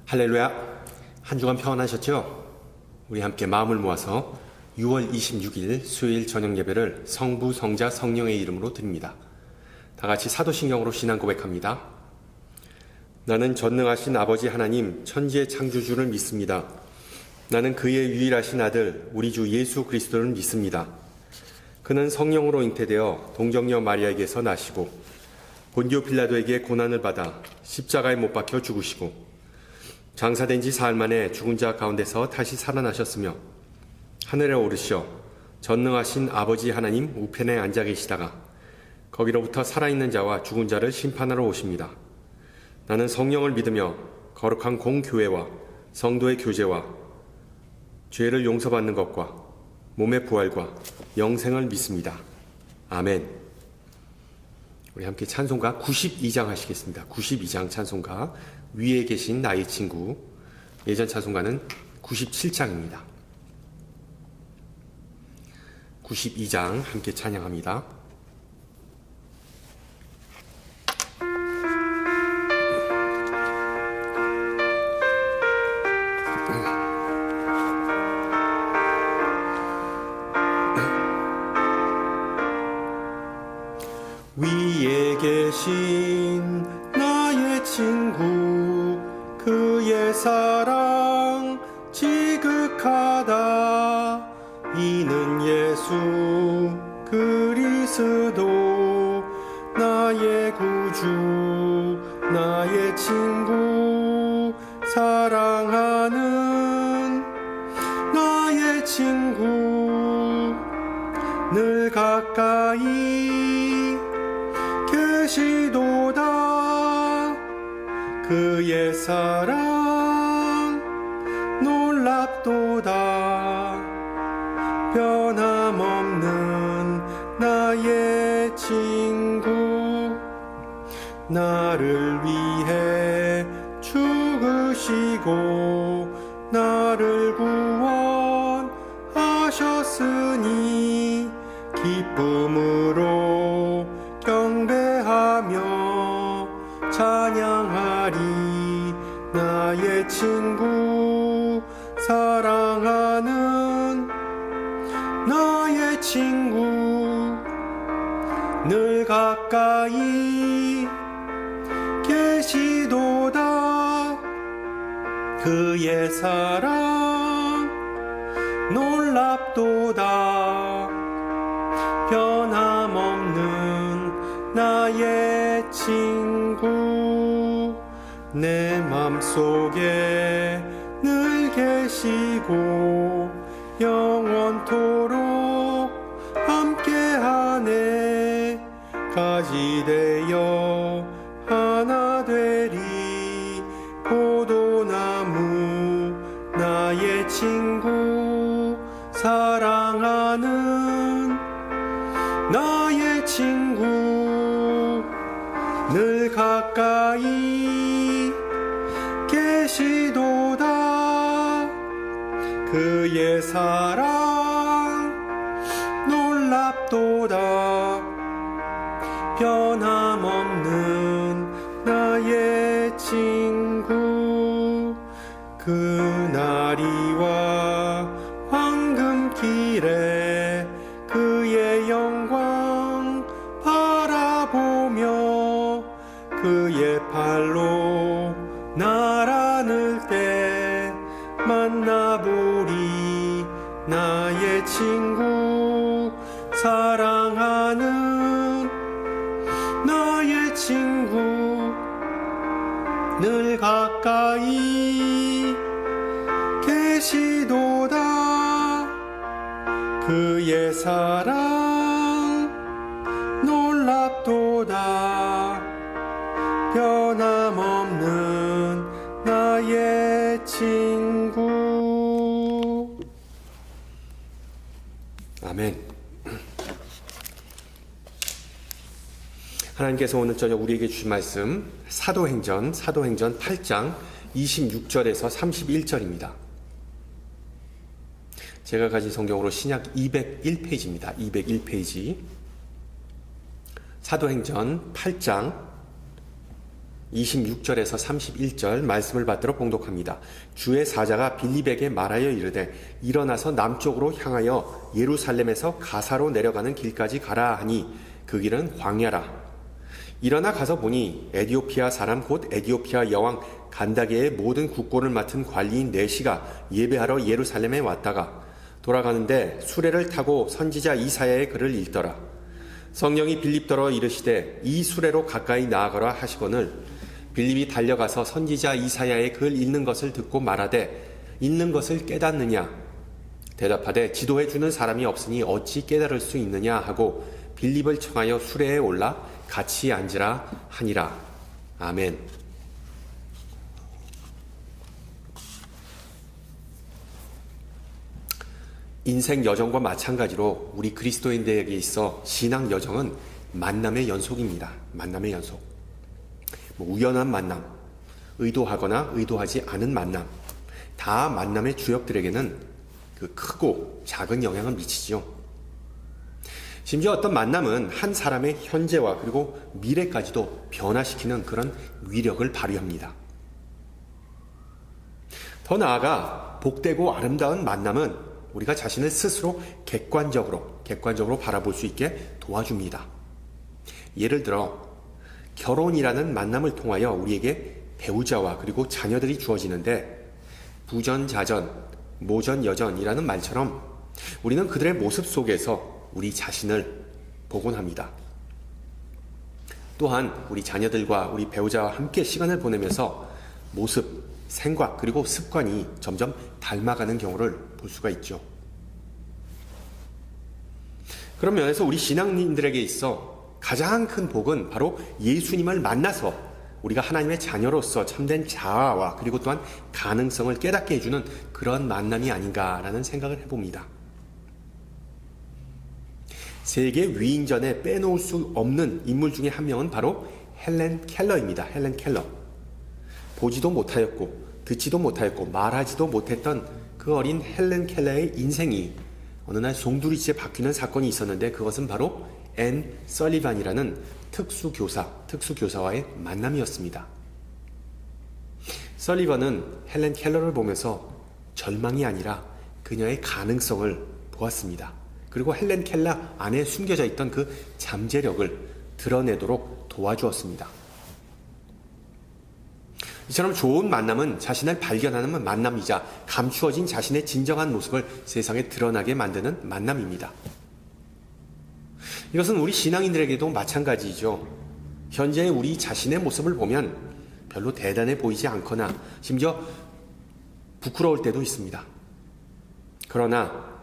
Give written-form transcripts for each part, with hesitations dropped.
할렐루야! 한 주간 평안하셨죠? 우리 함께 마음을 모아서 6월 26일 수요일 저녁 예배를 성부, 성자, 성령의 이름으로 드립니다. 다 같이 사도신경으로 신앙 고백합니다. 나는 전능하신 아버지 하나님 천지의 창조주를 믿습니다. 나는 그의 유일하신 아들 우리 주 예수 그리스도를 믿습니다. 그는 성령으로 잉태되어 동정녀 마리아에게서 나시고 본디오 빌라도에게 고난을 받아 십자가에 못 박혀 죽으시고 장사된 지 사흘 만에 죽은 자 가운데서 다시 살아나셨으며 하늘에 오르시어 전능하신 아버지 하나님 우편에 앉아 계시다가 거기로부터 살아있는 자와 죽은 자를 심판하러 오십니다. 나는 성령을 믿으며 거룩한 공교회와 성도의 교제와 죄를 용서받는 것과 몸의 부활과 영생을 믿습니다. 아멘. 우리 함께 찬송가 92장 하시겠습니다. 92장 찬송가 위에 계신 나의 친구. 예전 찬송가는 97장입니다. 92장 함께 찬양합니다. 위에 계신 나의 친구 그의 사랑 지극하다 이는 예수 그리스도 나의 구주 나의 친구 사랑하는 나의 친구 늘 가까이 계시도다 그의 사랑 놀랍도다 변함없는 나의 친구 나를 위해 죽으시고 나를 구원하셨으니 기쁨으로 경배하며 찬양하리 나의 친구 사랑하는 나의 친구 늘 가까이 계시도다 그의 사랑 놀랍도다 변함없는 나의 친구 내 맘속에 늘 계시고 영원토록 함께하네 가지 되어 하나 되리 포도나무 나의 친구 사랑하는 나의 친구 늘 가까이 계시도다 그의 사랑 놀랍도다 변함없는 나의 친구 그날이와 황금길에 그의 영광 바라보며 그의 팔로 날 안을 때 만나보리 나의 친구 사랑하는 나의 친구 늘 가까이 계시도다 그의 사랑 놀랍도다 변함없는 나의 친구 아멘. 하나님께서 오늘 저녁 우리에게 주신 말씀 사도행전 8장 26절에서 31절입니다. 제가 가진 성경으로 신약 201페이지입니다. 201페이지 사도행전 8장 26절에서 31절 말씀을 받들어 봉독합니다. 주의 사자가 빌립에게 말하여 이르되 일어나서 남쪽으로 향하여 예루살렘에서 가사로 내려가는 길까지 가라 하니 그 길은 광야라. 일어나 가서 보니 에디오피아 사람 곧 에디오피아 여왕 간다게의 모든 국고를 맡은 관리인 네시가 예배하러 예루살렘에 왔다가 돌아가는데 수레를 타고 선지자 이사야의 글을 읽더라. 성령이 빌립더러 이르시되 이 수레로 가까이 나아가라 하시거늘 빌립이 달려가서 선지자 이사야의 글 읽는 것을 듣고 말하되 읽는 것을 깨닫느냐 대답하되 지도해 주는 사람이 없으니 어찌 깨달을 수 있느냐 하고 빌립을 청하여 수레에 올라 같이 앉으라 하니라. 아멘. 인생 여정과 마찬가지로 우리 그리스도인들에게 있어 신앙 여정은 만남의 연속입니다. 만남의 연속. 우연한 만남, 의도하거나 의도하지 않은 만남, 다 만남의 주역들에게는 그 크고 작은 영향을 미치죠. 심지어 어떤 만남은 한 사람의 현재와 그리고 미래까지도 변화시키는 그런 위력을 발휘합니다. 더 나아가 복되고 아름다운 만남은 우리가 자신을 스스로 객관적으로 바라볼 수 있게 도와줍니다. 예를 들어 결혼이라는 만남을 통하여 우리에게 배우자와 그리고 자녀들이 주어지는데 부전자전, 모전여전이라는 말처럼 우리는 그들의 모습 속에서 우리 자신을 보곤 합니다. 또한 우리 자녀들과 우리 배우자와 함께 시간을 보내면서 모습, 생각 그리고 습관이 점점 닮아가는 경우를 볼 수가 있죠. 그런 면에서 우리 신앙인들에게 있어 가장 큰 복은 바로 예수님을 만나서 우리가 하나님의 자녀로서 참된 자아와 그리고 또한 가능성을 깨닫게 해주는 그런 만남이 아닌가라는 생각을 해봅니다. 세계 위인전에 빼놓을 수 없는 인물 중에 한 명은 바로 헬렌 켈러입니다. 헬렌 켈러. 보지도 못하였고 듣지도 못하였고 말하지도 못했던 그 어린 헬렌 켈러의 인생이 어느 날 송두리째 바뀌는 사건이 있었는데 그것은 바로 앤 설리반이라는 특수교사와의 만남이었습니다. 설리반은 헬렌 켈러를 보면서 절망이 아니라 그녀의 가능성을 보았습니다. 그리고 헬렌 켈러 안에 숨겨져 있던 그 잠재력을 드러내도록 도와주었습니다. 이처럼 좋은 만남은 자신을 발견하는 만남이자 감추어진 자신의 진정한 모습을 세상에 드러나게 만드는 만남입니다. 이것은 우리 신앙인들에게도 마찬가지이죠. 현재의 우리 자신의 모습을 보면 별로 대단해 보이지 않거나 심지어 부끄러울 때도 있습니다. 그러나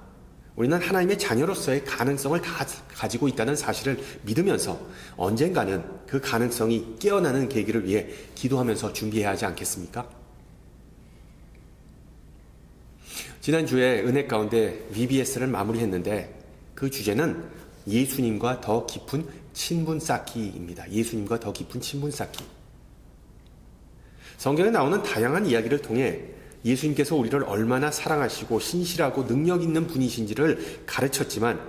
우리는 하나님의 자녀로서의 가능성을 다 가지고 있다는 사실을 믿으면서 언젠가는 그 가능성이 깨어나는 계기를 위해 기도하면서 준비해야 하지 않겠습니까? 지난주에 은혜 가운데 VBS를 마무리했는데 그 주제는 예수님과 더 깊은 친분 쌓기입니다. 예수님과 더 깊은 친분 쌓기. 성경에 나오는 다양한 이야기를 통해 예수님께서 우리를 얼마나 사랑하시고 신실하고 능력 있는 분이신지를 가르쳤지만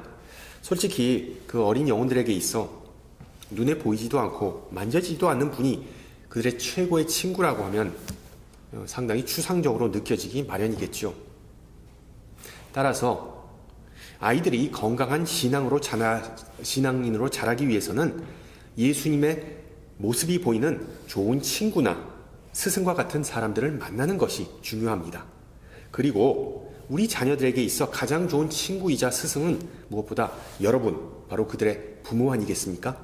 솔직히 그 어린 영혼들에게 있어 눈에 보이지도 않고 만져지지도 않는 분이 그들의 최고의 친구라고 하면 상당히 추상적으로 느껴지기 마련이겠죠. 따라서 아이들이 건강한 신앙인으로 자라기 위해서는 예수님의 모습이 보이는 좋은 친구나 스승과 같은 사람들을 만나는 것이 중요합니다. 그리고 우리 자녀들에게 있어 가장 좋은 친구이자 스승은 무엇보다 여러분, 바로 그들의 부모 아니겠습니까?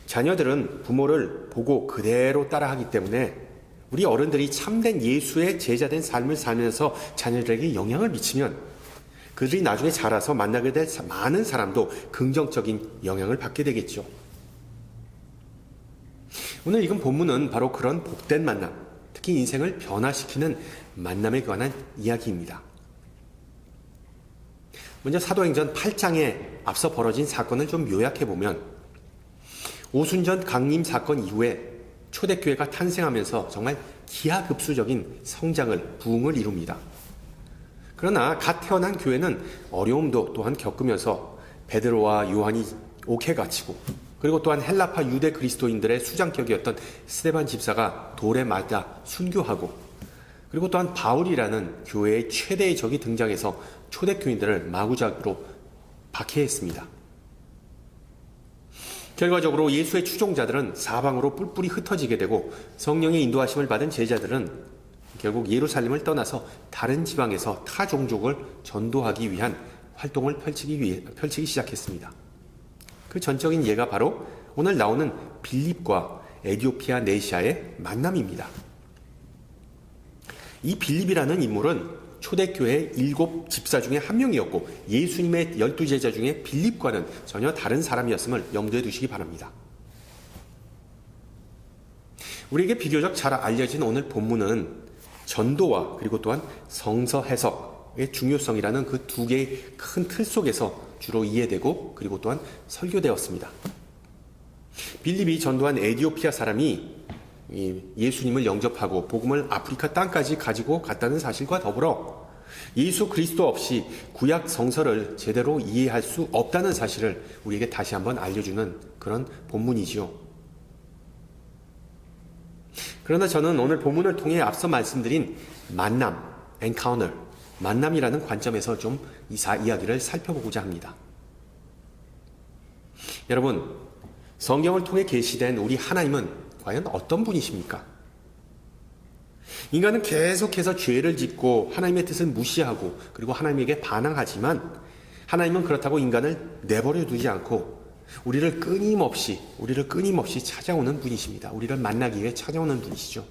자녀들은 부모를 보고 그대로 따라하기 때문에 우리 어른들이 참된 예수의 제자된 삶을 살면서 자녀들에게 영향을 미치면 그들이 나중에 자라서 만나게 될 많은 사람도 긍정적인 영향을 받게 되겠죠. 오늘 읽은 본문은 바로 그런 복된 만남, 특히 인생을 변화시키는 만남에 관한 이야기입니다. 먼저 사도행전 8장에 앞서 벌어진 사건을 좀 요약해보면 오순절 강림 사건 이후에 초대교회가 탄생하면서 정말 기하급수적인 성장을, 부흥을 이룹니다. 그러나 갓 태어난 교회는 어려움도 또한 겪으면서 베드로와 요한이 옥에 갇히고 그리고 또한 헬라파 유대 그리스도인들의 수장격이었던 스데반 집사가 돌에 맞아 순교하고, 그리고 또한 바울이라는 교회의 최대의 적이 등장해서 초대교인들을 마구잡이로 박해했습니다. 결과적으로 예수의 추종자들은 사방으로 뿔뿔이 흩어지게 되고, 성령의 인도하심을 받은 제자들은 결국 예루살렘을 떠나서 다른 지방에서 타 종족을 전도하기 위한 활동을 펼치기 시작했습니다. 그 전적인 예가 바로 오늘 나오는 빌립과 에디오피아 네시아의 만남입니다. 이 빌립이라는 인물은 초대교회의 7 집사 중에 한 명이었고, 예수님의 12 제자 중에 빌립과는 전혀 다른 사람이었음을 염두에 두시기 바랍니다. 우리에게 비교적 잘 알려진 오늘 본문은 전도와 그리고 또한 성서 해석의 중요성이라는 그 두 개의 큰 틀 속에서 주로 이해되고, 그리고 또한 설교되었습니다. 빌립이 전도한 에디오피아 사람이 예수님을 영접하고 복음을 아프리카 땅까지 가지고 갔다는 사실과 더불어 예수 그리스도 없이 구약 성서를 제대로 이해할 수 없다는 사실을 우리에게 다시 한번 알려주는 그런 본문이지요. 그러나 저는 오늘 본문을 통해 앞서 말씀드린 만남, encounter, 만남이라는 관점에서 좀 이 이야기를 살펴보고자 합니다. 여러분, 성경을 통해 계시된 우리 하나님은 과연 어떤 분이십니까? 인간은 계속해서 죄를 짓고 하나님의 뜻을 무시하고 그리고 하나님에게 반항하지만, 하나님은 그렇다고 인간을 내버려 두지 않고 우리를 끊임없이 찾아오는 분이십니다. 우리를 만나기 위해 찾아오는 분이시죠.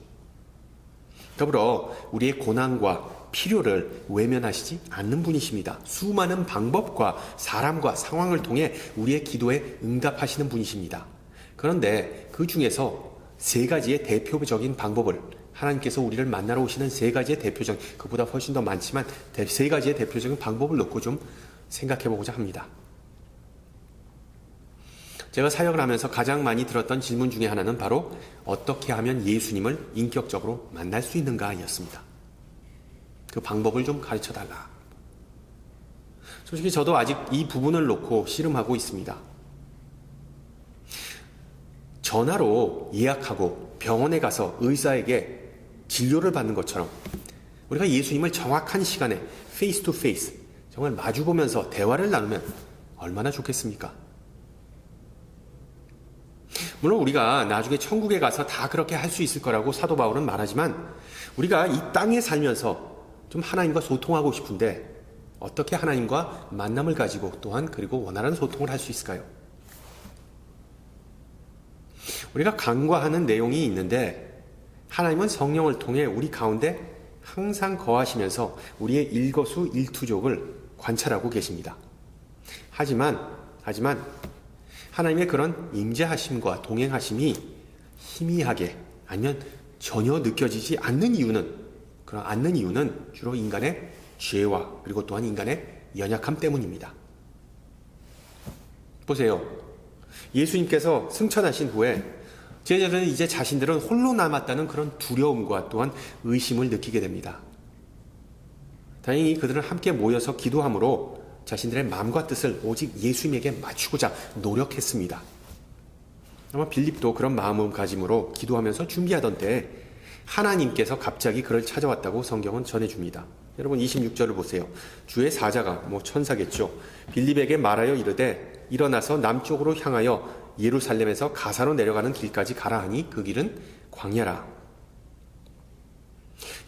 더불어 우리의 고난과 필요를 외면하시지 않는 분이십니다. 수많은 방법과 사람과 상황을 통해 우리의 기도에 응답하시는 분이십니다. 그런데 그 중에서 3가지의 대표적인 방법을, 하나님께서 우리를 만나러 오시는 3가지의 대표적인, 그보다 훨씬 더 많지만 3가지의 대표적인 방법을 놓고 좀 생각해 보고자 합니다. 제가 사역을 하면서 가장 많이 들었던 질문 중에 하나는 바로 어떻게 하면 예수님을 인격적으로 만날 수 있는가 였습니다. 그 방법을 좀 가르쳐 달라. 솔직히 저도 아직 이 부분을 놓고 씨름하고 있습니다. 전화로 예약하고 병원에 가서 의사에게 진료를 받는 것처럼 우리가 예수님을 정확한 시간에 페이스 투 페이스 정말 마주보면서 대화를 나누면 얼마나 좋겠습니까? 물론 우리가 나중에 천국에 가서 다 그렇게 할 수 있을 거라고 사도 바울은 말하지만, 우리가 이 땅에 살면서 좀 하나님과 소통하고 싶은데 어떻게 하나님과 만남을 가지고 또한 그리고 원활한 소통을 할 수 있을까요? 우리가 간과하는 내용이 있는데, 하나님은 성령을 통해 우리 가운데 항상 거하시면서 우리의 일거수일투족을 관찰하고 계십니다. 하지만 하나님의 그런 임재하심과 동행하심이 희미하게 아니면 전혀 느껴지지 않는 이유는 주로 인간의 죄와 그리고 또한 인간의 연약함 때문입니다. 보세요. 예수님께서 승천하신 후에 제자들은 이제 자신들은 홀로 남았다는 그런 두려움과 또한 의심을 느끼게 됩니다. 다행히 그들은 함께 모여서 기도함으로 자신들의 마음과 뜻을 오직 예수님에게 맞추고자 노력했습니다. 아마 빌립도 그런 마음가짐으로 기도하면서 준비하던 때에 하나님께서 갑자기 그를 찾아왔다고 성경은 전해줍니다. 여러분 26절을 보세요. 주의 사자가 천사겠죠. 빌립에게 말하여 이르되 일어나서 남쪽으로 향하여 예루살렘에서 가사로 내려가는 길까지 가라 하니 그 길은 광야라.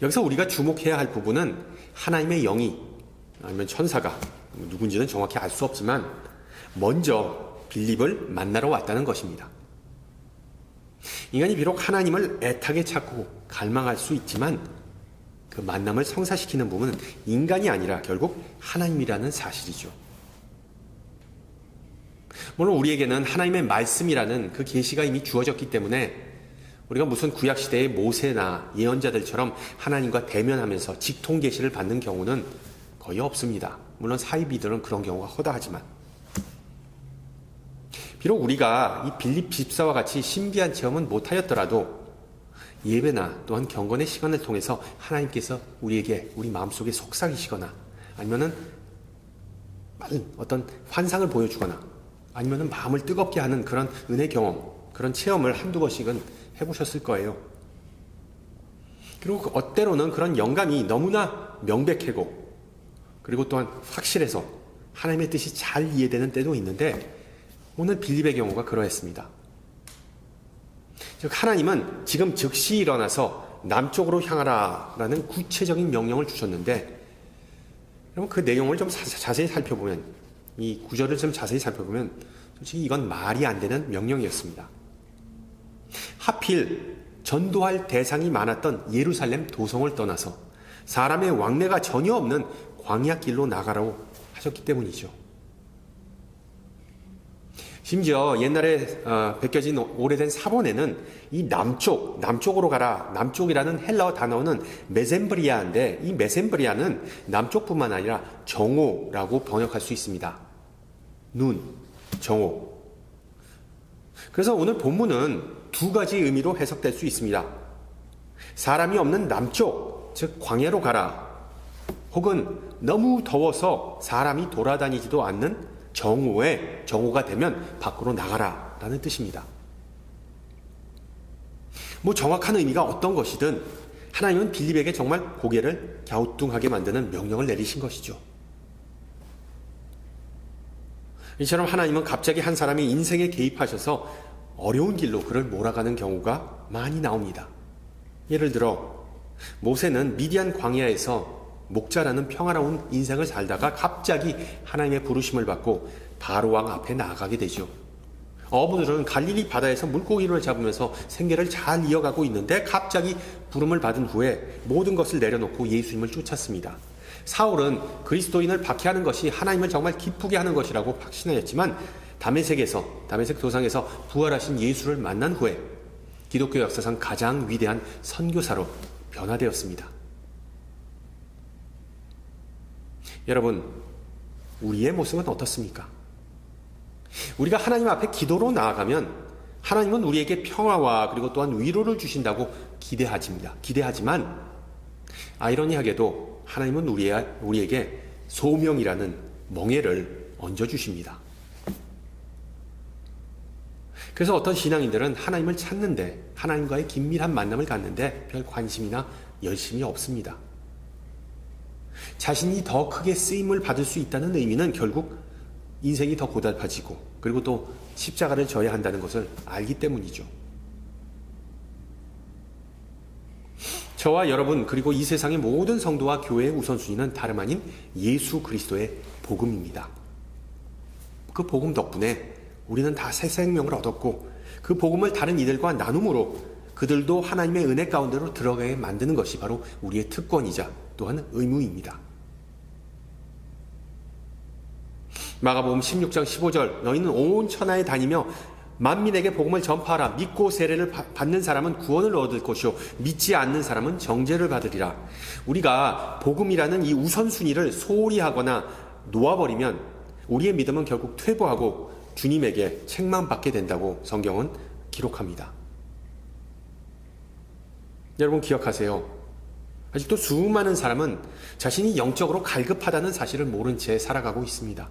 여기서 우리가 주목해야 할 부분은 하나님의 영이 아니면 천사가 누군지는 정확히 알 수 없지만 먼저 빌립을 만나러 왔다는 것입니다. 인간이 비록 하나님을 애타게 찾고 갈망할 수 있지만 그 만남을 성사시키는 부분은 인간이 아니라 결국 하나님이라는 사실이죠. 물론 우리에게는 하나님의 말씀이라는 그 계시가 이미 주어졌기 때문에 우리가 무슨 구약시대의 모세나 예언자들처럼 하나님과 대면하면서 직통 계시를 받는 경우는 거의 없습니다. 물론 사이비들은 그런 경우가 허다하지만, 비록 우리가 이 빌립 집사와 같이 신비한 체험은 못하였더라도 예배나 또한 경건의 시간을 통해서 하나님께서 우리에게 우리 마음속에 속삭이시거나 아니면은 어떤 환상을 보여주거나 아니면 마음을 뜨겁게 하는 그런 은혜 경험, 그런 체험을 한두 번씩은 해보셨을 거예요. 그리고 때로는 그런 영감이 너무나 명백하고 그리고 또한 확실해서 하나님의 뜻이 잘 이해되는 때도 있는데 오늘 빌립의 경우가 그러했습니다. 즉 하나님은 지금 즉시 일어나서 남쪽으로 향하라 라는 구체적인 명령을 주셨는데 여러분 그 내용을 좀 자세히 살펴보면 이 구절을 좀 자세히 살펴보면 솔직히 이건 말이 안 되는 명령이었습니다. 하필 전도할 대상이 많았던 예루살렘 도성을 떠나서 사람의 왕래가 전혀 없는 광야길로 나가라고 하셨기 때문이죠. 심지어 옛날에 베껴진 오래된 사본에는 이 남쪽으로 가라, 남쪽이라는 헬라어 단어는 메셈브리아인데 이 메셈브리아는 남쪽뿐만 아니라 정오라고 번역할 수 있습니다. 눈, 정오. 그래서 오늘 본문은 두 가지 의미로 해석될 수 있습니다. 사람이 없는 남쪽, 즉 광야로 가라. 혹은 너무 더워서 사람이 돌아다니지도 않는 정오가 되면 밖으로 나가라 라는 뜻입니다. 뭐 정확한 의미가 어떤 것이든 하나님은 빌립에게 정말 고개를 갸우뚱하게 만드는 명령을 내리신 것이죠. 이처럼 하나님은 갑자기 한 사람의 인생에 개입하셔서 어려운 길로 그를 몰아가는 경우가 많이 나옵니다. 예를 들어 모세는 미디안 광야에서 목자라는 평화로운 인생을 살다가 갑자기 하나님의 부르심을 받고 바로왕 앞에 나아가게 되죠. 어부들은 갈릴리 바다에서 물고기를 잡으면서 생계를 잘 이어가고 있는데 갑자기 부름을 받은 후에 모든 것을 내려놓고 예수님을 쫓았습니다. 사울은 그리스도인을 박해하는 것이 하나님을 정말 기쁘게 하는 것이라고 확신하였지만 다메섹 도상에서 부활하신 예수를 만난 후에 기독교 역사상 가장 위대한 선교사로 변화되었습니다. 여러분, 우리의 모습은 어떻습니까? 우리가 하나님 앞에 기도로 나아가면 하나님은 우리에게 평화와 그리고 또한 위로를 주신다고 기대하지만 아이러니하게도 하나님은 우리에게 소명이라는 멍에를 얹어주십니다. 그래서 어떤 신앙인들은 하나님을 찾는데 하나님과의 긴밀한 만남을 갖는데 별 관심이나 열심이 없습니다. 자신이 더 크게 쓰임을 받을 수 있다는 의미는 결국 인생이 더 고달파지고 그리고 또 십자가를 져야 한다는 것을 알기 때문이죠. 저와 여러분 그리고 이 세상의 모든 성도와 교회의 우선순위는 다름 아닌 예수 그리스도의 복음입니다. 그 복음 덕분에 우리는 다 새 생명을 얻었고 그 복음을 다른 이들과 나눔으로 그들도 하나님의 은혜 가운데로 들어가게 만드는 것이 바로 우리의 특권이자 또한 의무입니다. 마가복음 16장 15절 너희는 온 천하에 다니며 만민에게 복음을 전파하라. 믿고 세례를 받는 사람은 구원을 얻을 것이요 믿지 않는 사람은 정죄를 받으리라. 우리가 복음이라는 이 우선순위를 소홀히 하거나 놓아버리면 우리의 믿음은 결국 퇴보하고 주님에게 책망받게 된다고 성경은 기록합니다. 여러분 기억하세요. 아직도 수많은 사람은 자신이 영적으로 갈급하다는 사실을 모른 채 살아가고 있습니다.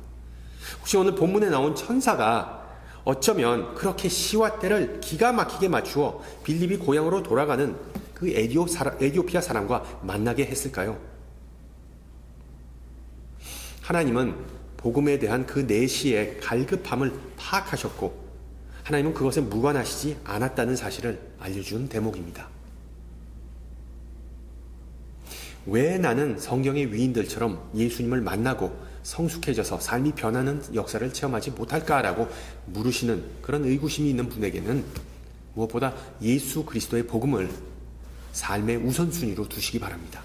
혹시 오늘 본문에 나온 천사가 어쩌면 그렇게 시와 때를 기가 막히게 맞추어 빌립이 고향으로 돌아가는 그 에디오피아 사람과 만나게 했을까요? 하나님은 복음에 대한 그 내시의 갈급함을 파악하셨고 하나님은 그것에 무관하시지 않았다는 사실을 알려준 대목입니다. 왜 나는 성경의 위인들처럼 예수님을 만나고 성숙해져서 삶이 변하는 역사를 체험하지 못할까라고 물으시는 그런 의구심이 있는 분에게는 무엇보다 예수 그리스도의 복음을 삶의 우선순위로 두시기 바랍니다.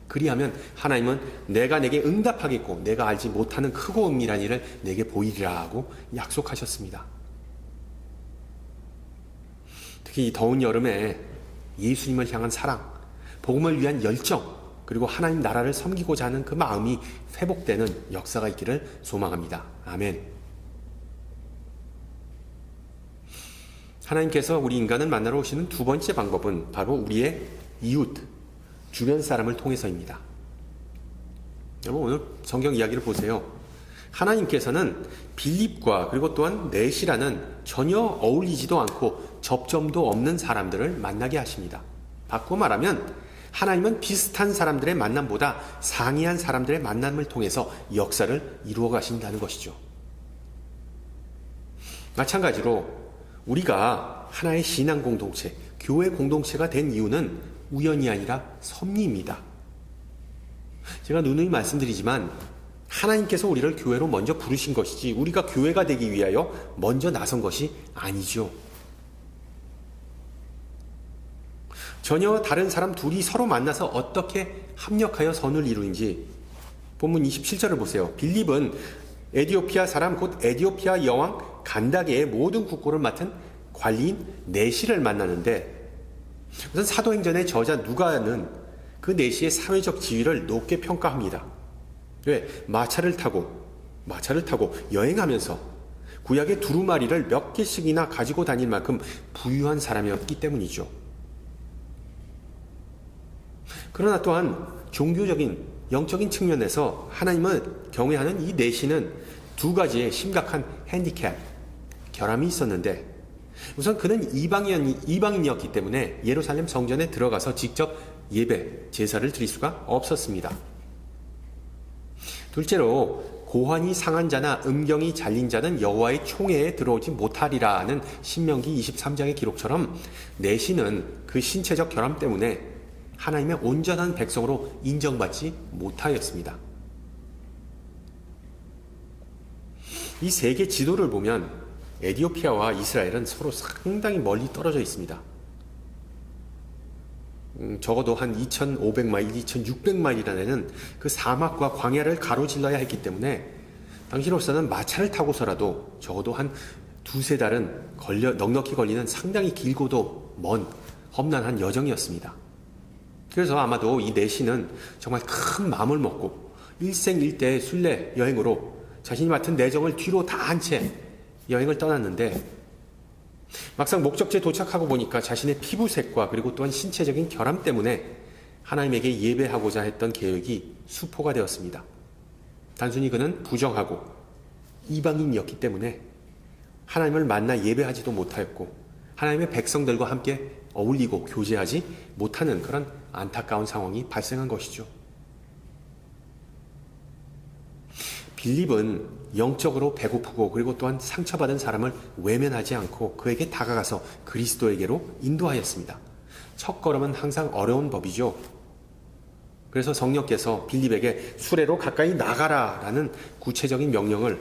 그리하면 하나님은 내가 내게 응답하겠고 내가 알지 못하는 크고 은밀한 일을 내게 보이리라 하고 약속하셨습니다. 특히 이 더운 여름에 예수님을 향한 사랑, 복음을 위한 열정, 그리고 하나님 나라를 섬기고자 하는 그 마음이 회복되는 역사가 있기를 소망합니다. 아멘. 하나님께서 우리 인간을 만나러 오시는 두 번째 방법은 바로 우리의 이웃, 주변 사람을 통해서입니다. 여러분 오늘 성경 이야기를 보세요. 하나님께서는 빌립과 그리고 또한 넷이라는 전혀 어울리지도 않고 접점도 없는 사람들을 만나게 하십니다. 바꾸어 말하면 하나님은 비슷한 사람들의 만남보다 상이한 사람들의 만남을 통해서 역사를 이루어 가신다는 것이죠. 마찬가지로 우리가 하나의 신앙 공동체, 교회 공동체가 된 이유는 우연이 아니라 섭리입니다. 제가 누누이 말씀드리지만 하나님께서 우리를 교회로 먼저 부르신 것이지 우리가 교회가 되기 위하여 먼저 나선 것이 아니죠. 전혀 다른 사람 둘이 서로 만나서 어떻게 합력하여 선을 이루는지 본문 27절을 보세요. 빌립은 에디오피아 사람 곧 에디오피아 여왕 간다게의 모든 국고를 맡은 관리인 네시를 만나는데 우선 사도행전의 저자 누가는 그 네시의 사회적 지위를 높게 평가합니다. 왜? 마차를 타고 여행하면서 구약의 두루마리를 몇 개씩이나 가지고 다닐 만큼 부유한 사람이었기 때문이죠. 그러나 또한 종교적인 영적인 측면에서 하나님을 경외하는 이 네시는 두 가지의 심각한 핸디캡, 결함이 있었는데 우선 그는 이방인이었기 때문에 예루살렘 성전에 들어가서 직접 예배, 제사를 드릴 수가 없었습니다. 둘째로 고환이 상한 자나 음경이 잘린 자는 여호와의 총회에 들어오지 못하리라는 신명기 23장의 기록처럼 내시는 그 신체적 결함 때문에 하나님의 온전한 백성으로 인정받지 못하였습니다. 이 세계 지도를 보면 에디오피아와 이스라엘은 서로 상당히 멀리 떨어져 있습니다. 적어도 한 2,500마일, 2,600마일이라는 그 사막과 광야를 가로질러야 했기 때문에 당시로서는 마차를 타고서라도 적어도 한 두세 달은 넉넉히 걸리는 상당히 길고도 먼 험난한 여정이었습니다. 그래서 아마도 이 내시는 정말 큰 마음을 먹고 일생일대의 순례 여행으로 자신이 맡은 내정을 뒤로 다 한 채 여행을 떠났는데 막상 목적지에 도착하고 보니까 자신의 피부색과 그리고 또한 신체적인 결함 때문에 하나님에게 예배하고자 했던 계획이 수포가 되었습니다. 단순히 그는 부정하고 이방인이었기 때문에 하나님을 만나 예배하지도 못하였고 하나님의 백성들과 함께 어울리고 교제하지 못하는 그런 안타까운 상황이 발생한 것이죠. 빌립은 영적으로 배고프고 그리고 또한 상처받은 사람을 외면하지 않고 그에게 다가가서 그리스도에게로 인도하였습니다. 첫걸음은 항상 어려운 법이죠. 그래서 성령께서 빌립에게 수레로 가까이 나가라라는 구체적인 명령을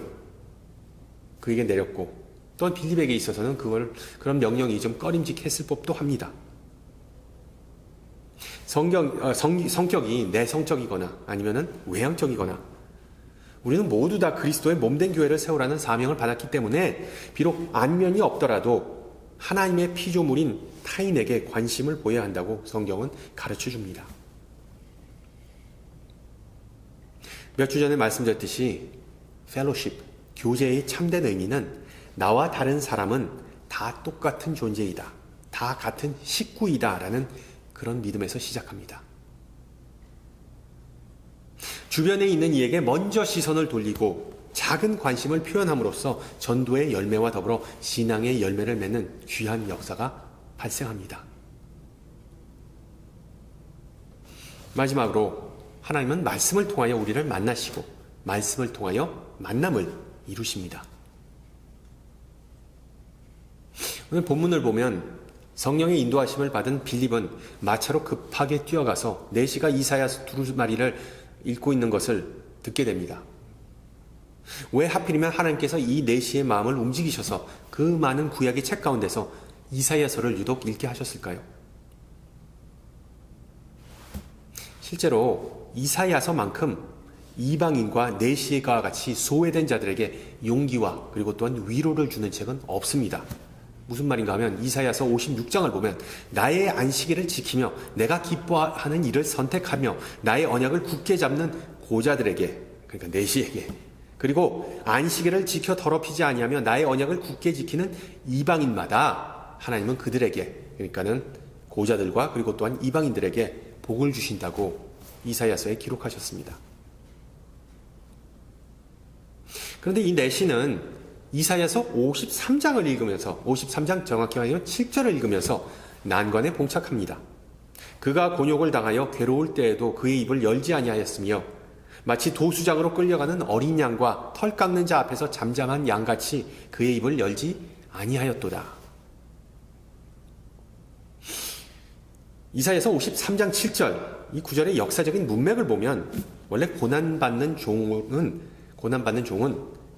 그에게 내렸고 또한 빌립에게 있어서는 그런 명령이 좀 꺼림직했을 법도 합니다. 성격이 내성적이거나 아니면은 외향적이거나 우리는 모두 다 그리스도의 몸된 교회를 세우라는 사명을 받았기 때문에 비록 안면이 없더라도 하나님의 피조물인 타인에게 관심을 보여야 한다고 성경은 가르쳐 줍니다. 몇 주 전에 말씀드렸듯이 펠로십, 교제의 참된 의미는 나와 다른 사람은 다 똑같은 존재이다. 다 같은 식구이다. 라는 그런 믿음에서 시작합니다. 주변에 있는 이에게 먼저 시선을 돌리고 작은 관심을 표현함으로써 전도의 열매와 더불어 신앙의 열매를 맺는 귀한 역사가 발생합니다. 마지막으로 하나님은 말씀을 통하여 우리를 만나시고 말씀을 통하여 만남을 이루십니다. 오늘 본문을 보면 성령의 인도하심을 받은 빌립은 마차로 급하게 뛰어가서 내시가 이사야서 두루마리를 읽고 있는 것을 듣게 됩니다. 왜 하필이면 하나님께서 이 내시의 마음을 움직이셔서 그 많은 구약의 책 가운데서 이사야서를 유독 읽게 하셨을까요? 실제로 이사야서만큼 이방인과 내시가 같이 소외된 자들에게 용기와 그리고 또한 위로를 주는 책은 없습니다. 무슨 말인가 하면 이사야서 56장을 보면 나의 안식일을 지키며 내가 기뻐하는 일을 선택하며 나의 언약을 굳게 잡는 고자들에게 그러니까 내시에게 그리고 안식일을 지켜 더럽히지 아니하며 나의 언약을 굳게 지키는 이방인마다 하나님은 그들에게 그러니까는 고자들과 그리고 또한 이방인들에게 복을 주신다고 이사야서에 기록하셨습니다. 그런데 이 내시는 이사야서 53장을 읽으면서 53장 정확히 말하면 7절을 읽으면서 난관에 봉착합니다. 그가 곤욕을 당하여 괴로울 때에도 그의 입을 열지 아니하였으며 마치 도수장으로 끌려가는 어린 양과 털 깎는 자 앞에서 잠잠한 양같이 그의 입을 열지 아니하였도다. 이사야서 53장 7절 이 구절의 역사적인 문맥을 보면 원래 고난받는 종은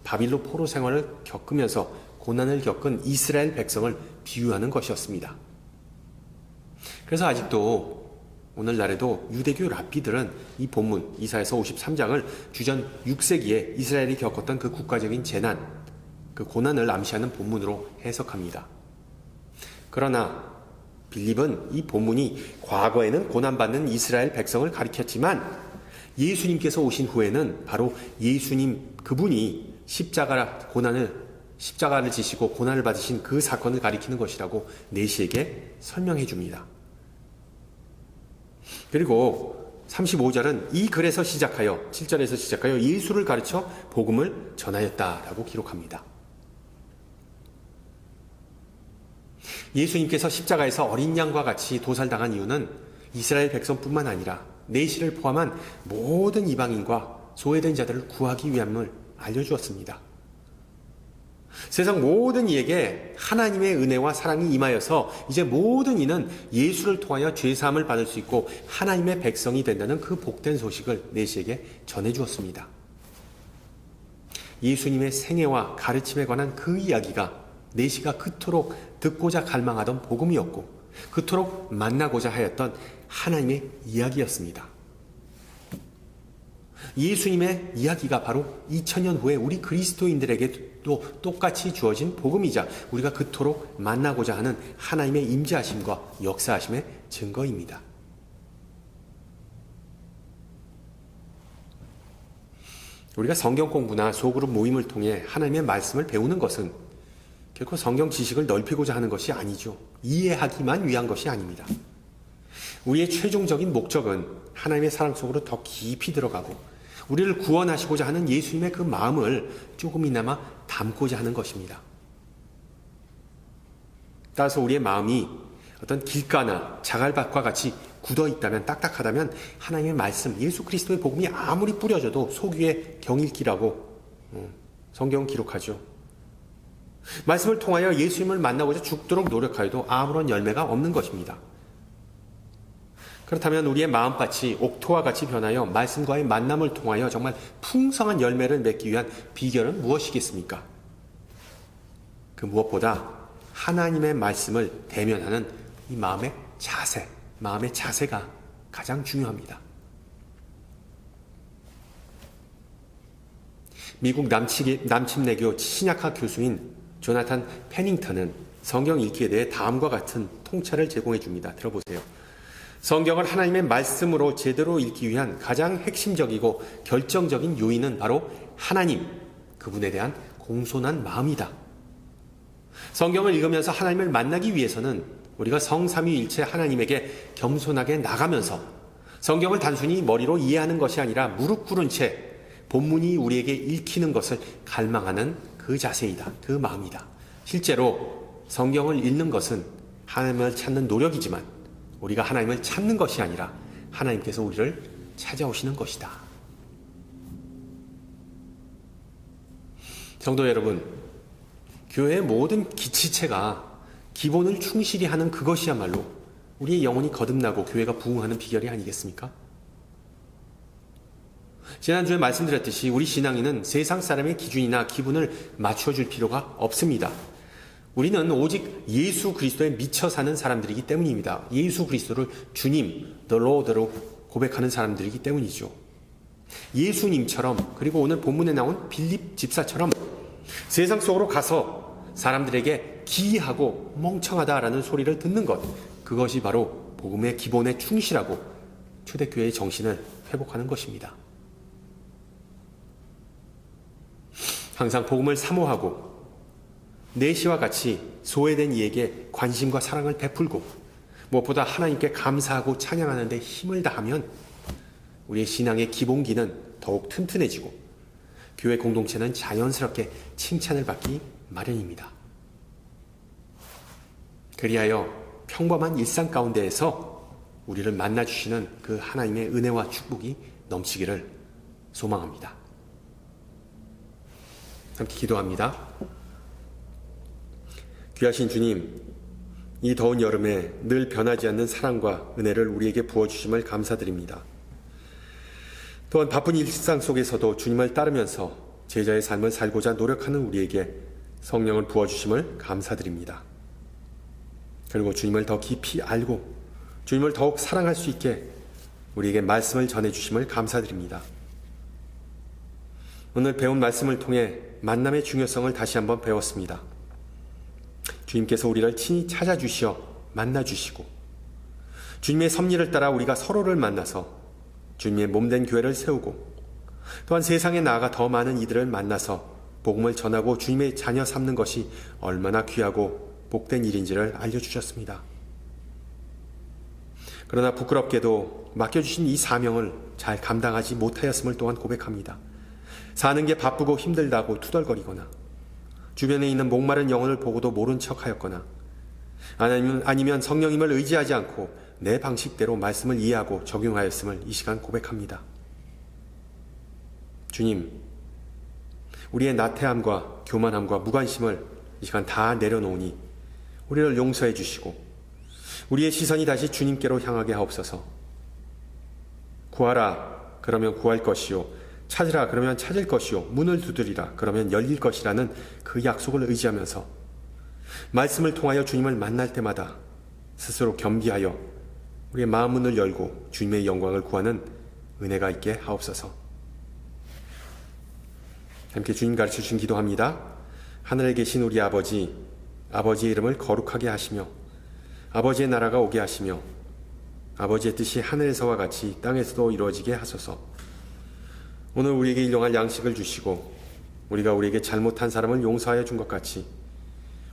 바빌론 포로 생활을 겪으면서 고난을 겪은 이스라엘 백성을 비유하는 것이었습니다. 그래서 아직도 오늘날에도 유대교 랍비들은 이 본문 이사야서 53장을 주전 6세기에 이스라엘이 겪었던 그 국가적인 재난, 그 고난을 암시하는 본문으로 해석합니다. 그러나 빌립은 이 본문이 과거에는 고난받는 이스라엘 백성을 가리켰지만 예수님께서 오신 후에는 바로 예수님 그분이 십자가를 지시고 고난을 받으신 그 사건을 가리키는 것이라고 내시에게 설명해 줍니다. 그리고 35절은 이 글에서 시작하여 7절에서 시작하여 예수를 가르쳐 복음을 전하였다라고 기록합니다. 예수님께서 십자가에서 어린 양과 같이 도살당한 이유는 이스라엘 백성뿐만 아니라 내시를 포함한 모든 이방인과 소외된 자들을 구하기 위함을 알려주었습니다. 세상 모든 이에게 하나님의 은혜와 사랑이 임하여서 이제 모든 이는 예수를 통하여 죄사함을 받을 수 있고 하나님의 백성이 된다는 그 복된 소식을 내시에게 전해주었습니다. 예수님의 생애와 가르침에 관한 그 이야기가 내시가 그토록 듣고자 갈망하던 복음이었고 그토록 만나고자 하였던 하나님의 이야기였습니다. 예수님의 이야기가 바로 2000년 후에 우리 그리스도인들에게도 똑같이 주어진 복음이자 우리가 그토록 만나고자 하는 하나님의 임재하심과 역사하심의 증거입니다. 우리가 성경 공부나 소그룹 모임을 통해 하나님의 말씀을 배우는 것은 결코 성경 지식을 넓히고자 하는 것이 아니죠. 이해하기만 위한 것이 아닙니다. 우리의 최종적인 목적은 하나님의 사랑 속으로 더 깊이 들어가고 우리를 구원하시고자 하는 예수님의 그 마음을 조금이나마 담고자 하는 것입니다. 따라서 우리의 마음이 어떤 길가나 자갈밭과 같이 굳어 있다면, 딱딱하다면 하나님의 말씀, 예수 그리스도의 복음이 아무리 뿌려져도 속 위에 경일기라고 성경은 기록하죠. 말씀을 통하여 예수님을 만나고자 죽도록 노력하여도 아무런 열매가 없는 것입니다. 그렇다면 우리의 마음밭이 옥토와 같이 변하여 말씀과의 만남을 통하여 정말 풍성한 열매를 맺기 위한 비결은 무엇이겠습니까? 그 무엇보다 하나님의 말씀을 대면하는 이 마음의 자세가 가장 중요합니다. 미국 남침내교 신약학 교수인 조나탄 페닝턴은 성경 읽기에 대해 다음과 같은 통찰을 제공해 줍니다. 들어보세요. 성경을 하나님의 말씀으로 제대로 읽기 위한 가장 핵심적이고 결정적인 요인은 바로 하나님, 그분에 대한 공손한 마음이다. 성경을 읽으면서 하나님을 만나기 위해서는 우리가 성삼위일체 하나님에게 겸손하게 나가면서 성경을 단순히 머리로 이해하는 것이 아니라 무릎 꿇은 채 본문이 우리에게 읽히는 것을 갈망하는 그 자세이다. 그 마음이다. 실제로 성경을 읽는 것은 하나님을 찾는 노력이지만 우리가 하나님을 찾는 것이 아니라 하나님께서 우리를 찾아오시는 것이다. 성도 여러분, 교회의 모든 기치체가 기본을 충실히 하는 그것이야말로 우리의 영혼이 거듭나고 교회가 부흥하는 비결이 아니겠습니까? 지난주에 말씀드렸듯이 우리 신앙인은 세상 사람의 기준이나 기분을 맞춰줄 필요가 없습니다. 우리는 오직 예수 그리스도에 미쳐 사는 사람들이기 때문입니다. 예수 그리스도를 주님, The Lord로 고백하는 사람들이기 때문이죠. 예수님처럼, 그리고 오늘 본문에 나온 빌립 집사처럼 세상 속으로 가서 사람들에게 기이하고 멍청하다라는 소리를 듣는 것, 그것이 바로 복음의 기본에 충실하고 초대교회의 정신을 회복하는 것입니다. 항상 복음을 사모하고 내시와 같이 소외된 이에게 관심과 사랑을 베풀고 무엇보다 하나님께 감사하고 찬양하는 데 힘을 다하면 우리의 신앙의 기본기는 더욱 튼튼해지고 교회 공동체는 자연스럽게 칭찬을 받기 마련입니다. 그리하여 평범한 일상 가운데에서 우리를 만나주시는 그 하나님의 은혜와 축복이 넘치기를 소망합니다. 함께 기도합니다. 귀하신 주님, 이 더운 여름에 늘 변하지 않는 사랑과 은혜를 우리에게 부어주심을 감사드립니다. 또한 바쁜 일상 속에서도 주님을 따르면서 제자의 삶을 살고자 노력하는 우리에게 성령을 부어주심을 감사드립니다. 그리고 주님을 더 깊이 알고 주님을 더욱 사랑할 수 있게 우리에게 말씀을 전해주심을 감사드립니다. 오늘 배운 말씀을 통해 만남의 중요성을 다시 한번 배웠습니다. 주님께서 우리를 친히 찾아주시어 만나주시고 주님의 섭리를 따라 우리가 서로를 만나서 주님의 몸된 교회를 세우고 또한 세상에 나아가 더 많은 이들을 만나서 복음을 전하고 주님의 자녀 삼는 것이 얼마나 귀하고 복된 일인지를 알려주셨습니다. 그러나 부끄럽게도 맡겨주신 이 사명을 잘 감당하지 못하였음을 또한 고백합니다. 사는 게 바쁘고 힘들다고 투덜거리거나 주변에 있는 목마른 영혼을 보고도 모른 척하였거나 아니면 성령님을 의지하지 않고 내 방식대로 말씀을 이해하고 적용하였음을 이 시간 고백합니다. 주님, 우리의 나태함과 교만함과 무관심을 이 시간 다 내려놓으니 우리를 용서해 주시고 우리의 시선이 다시 주님께로 향하게 하옵소서. 구하라, 그러면 구할 것이요. 찾으라, 그러면 찾을 것이요. 문을 두드리라, 그러면 열릴 것이라는 그 약속을 의지하면서 말씀을 통하여 주님을 만날 때마다 스스로 겸비하여 우리의 마음 문을 열고 주님의 영광을 구하는 은혜가 있게 하옵소서. 함께 주님 가르쳐 주신 기도합니다. 하늘에 계신 우리 아버지, 아버지의 이름을 거룩하게 하시며 아버지의 나라가 오게 하시며 아버지의 뜻이 하늘에서와 같이 땅에서도 이루어지게 하소서. 오늘 우리에게 일용할 양식을 주시고 우리가 우리에게 잘못한 사람을 용서하여 준 것 같이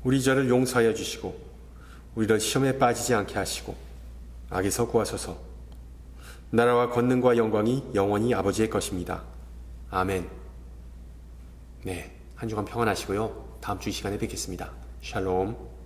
우리 죄를 용서하여 주시고 우리를 시험에 빠지지 않게 하시고 악에서 구하소서. 나라와 권능과 영광이 영원히 아버지의 것입니다. 아멘. 네, 한 주간 평안하시고요. 다음 주 이 시간에 뵙겠습니다. 샬롬.